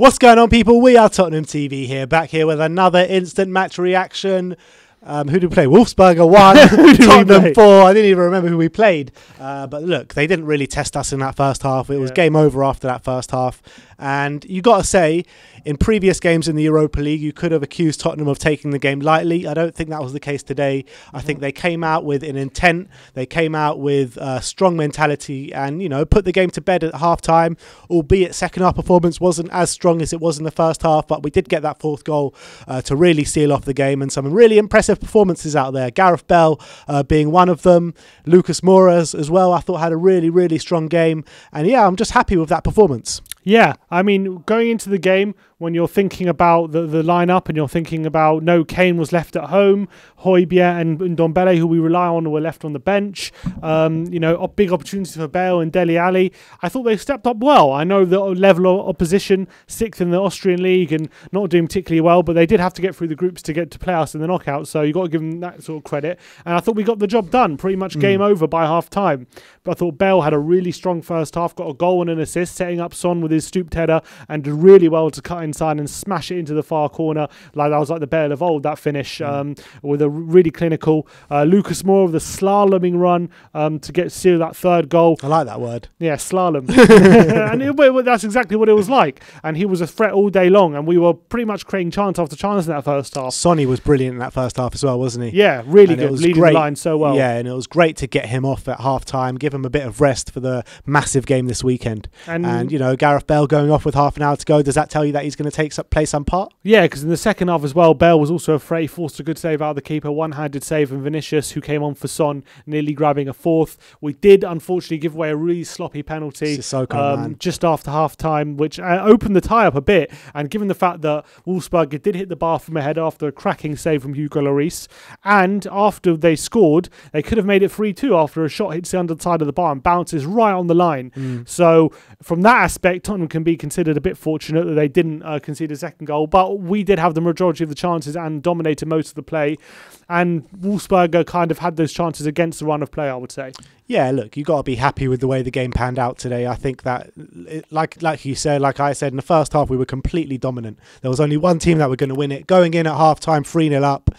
What's going on, people? We are Tottenham TV here, back here with another instant match reaction. Who did we play? Wolfsberger 1, Tottenham 4. I didn't even remember who we played. But look, they didn't really test us in that first half. It was game over after that first half. And you got to say, in previous games in the Europa League, you could have accused Tottenham of taking the game lightly. I don't think that was the case today. I think they came out with an intent. They came out with a strong mentality and, you know, put the game to bed at half-time, albeit second half performance wasn't as strong as it was in the first half, but we did get that fourth goal to really seal off the game, and some really impressive performances out there. Gareth Bale being one of them. Lucas Moura as well, I thought had a really, really strong game. And yeah, I'm just happy with that performance. Yeah, I mean, going into the game, when you're thinking about the lineup and you're thinking about, no, Kane was left at home, Højbjerg and Ndombele, who we rely on, were left on the bench. You know, big opportunities for Bale and Dele Alli. I thought they stepped up well. I know the level of opposition, 6th in the Austrian league and not doing particularly well, but they did have to get through the groups to get to play us in the knockout, so you've got to give them that sort of credit. And I thought we got the job done, pretty much game over by half-time. But I thought Bale had a really strong first half, got a goal and an assist, setting up Son with his stooped header, and did really well to cut inside and smash it into the far corner. Like that was like the Bale of old, that finish, with a really clinical. Lucas Moura with the slaloming run to seal that third goal. I like that word. Yeah, slalom. And that's exactly what it was like. And he was a threat all day long, and we were pretty much creating chance after chance in that first half. Sonny was brilliant in that first half as well, wasn't he? Yeah, really good, leading the line so well. Yeah, and it was great to get him off at half-time, give him a bit of rest for the massive game this weekend. And you know, Gareth Bale going off with half an hour to go, does that tell you that he's going to play some part? Yeah, because in the second half as well, Bale was also afraid, forced a good save out of the keeper, one-handed save, and Vinicius, who came on for Son, nearly grabbing a fourth. We did, unfortunately, give away a really sloppy penalty just after half-time, which opened the tie up a bit. And given the fact that Wolfsberger did hit the bar from ahead after a cracking save from Hugo Lloris, and after they scored, they could have made it 3-2 after a shot hits the underside of the bar and bounces right on the line. So from that aspect, Tottenham can be considered a bit fortunate that they didn't concede a second goal, but we did have the majority of the chances and dominated most of the play, and Wolfsberger kind of had those chances against the run of play, I would say. Yeah, look, you got to be happy with the way the game panned out today. I think that, like you said, like I said, in the first half, we were completely dominant. There was only one team that were going to win it. Going in at half-time, 3-0 up.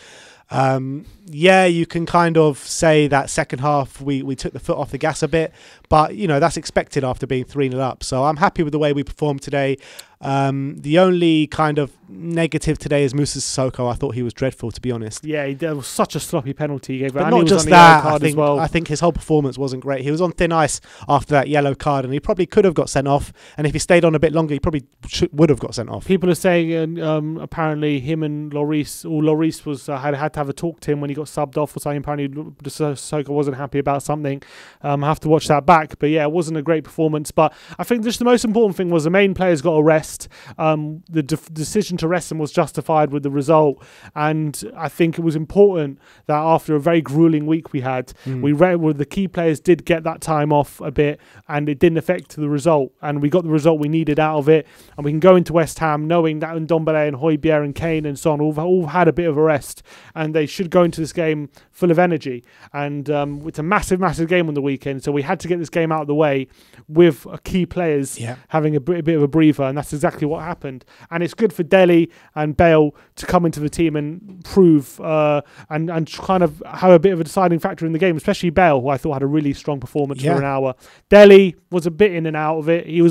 Yeah, you can kind of say that second half we took the foot off the gas a bit, but, you know, that's expected after being 3-0 up. So I'm happy with the way we performed today. The only kind of negative today is Moussa Sissoko. I thought he was dreadful, to be honest. Yeah, there was such a sloppy penalty he gave. But not just that, I think his whole performance wasn't great. He was on thin ice after that yellow card, and he probably could have got sent off. And if he stayed on a bit longer, he probably would have got sent off. People are saying apparently him and Lloris, or Lloris was had to have a talk to him when he got subbed off or something. Apparently Sissoko wasn't happy about something. I have to watch that back. But yeah, it wasn't a great performance. But I think just the most important thing was the main players got a rest. The decision to rest them was justified with the result, and I think it was important that after a very grueling week we had, the key players did get that time off a bit, and it didn't affect the result, and we got the result we needed out of it, and we can go into West Ham knowing that Ndombele and Højbjerg and Kane and Son all had a bit of a rest, and they should go into this game full of energy. And it's a massive game on the weekend, so we had to get this game out of the way with key players having a bit of a breather, and that's exactly what happened. And it's good for Dele and Bale to come into the team and prove and kind of have a bit of a deciding factor in the game, especially Bale, who I thought had a really strong performance for an hour. Dele was a bit in and out of it. He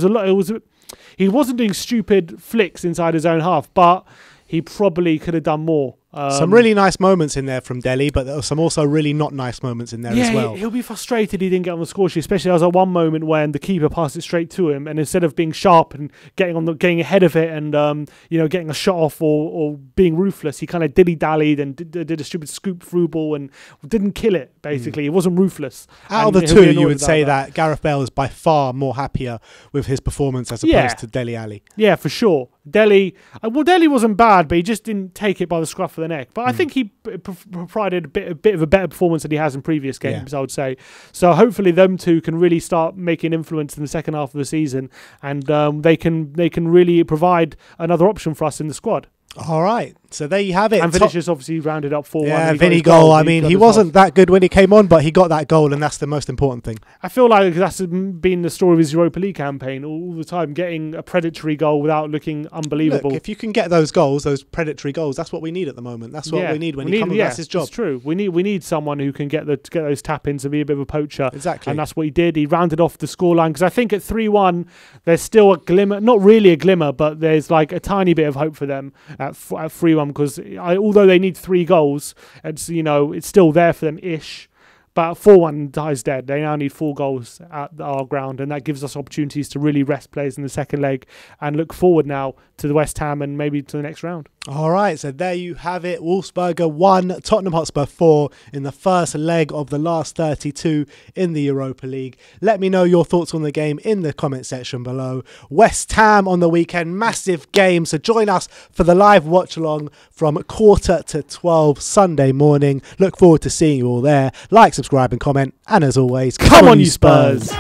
wasn't doing stupid flicks inside his own half, but he probably could have done more. Some really nice moments in there from Dele, but there were some also really not nice moments in there as well. He'll be frustrated he didn't get on the score sheet, especially there was one moment when the keeper passed it straight to him, and instead of being sharp and getting ahead of it and you know, getting a shot off or being ruthless, he kind of dilly-dallied and did a stupid scoop through ball and didn't kill it, basically. He wasn't ruthless. Out of the two, you would say that Gareth Bale is by far more happier with his performance as opposed to Dele Alli. Yeah, for sure. Dele wasn't bad, but he just didn't take it by the scruff of the neck. But I think he provided a bit of a better performance than he has in previous games, I would say. So hopefully them two can really start making influence in the second half of the season, and they can really provide another option for us in the squad. All right, so there you have it. And Vinicius obviously rounded up 4-1. Yeah, Vinny goal. I mean, he wasn't that good when he came on, but he got that goal, and that's the most important thing. I feel like that's been the story of his Europa League campaign all the time, getting a predatory goal without looking unbelievable. Look, if you can get those goals, those predatory goals, that's what we need at the moment. That's what we need when he comes. That's his job. It's true. We need someone who can get those tap-ins and be a bit of a poacher. Exactly. And that's what he did. He rounded off the scoreline, because I think at 3-1, there's still a glimmer, not really a glimmer, but there's like a tiny bit of hope for them at 3-1, because although they need 3 goals, it's still there for them ish. But 4-1 dies dead. They now need 4 goals at our ground, and that gives us opportunities to really rest players in the second leg and look forward now to the West Ham and maybe to the next round. All right, so there you have it. Wolfsberger 1, Tottenham Hotspur 4 in the first leg of the last 32 in the Europa League. Let me know your thoughts on the game in the comment section below. West Ham on the weekend, massive game. So join us for the live watch along from 11:45 Sunday morning. Look forward to seeing you all there. Like, subscribe and comment. And as always, come on you Spurs!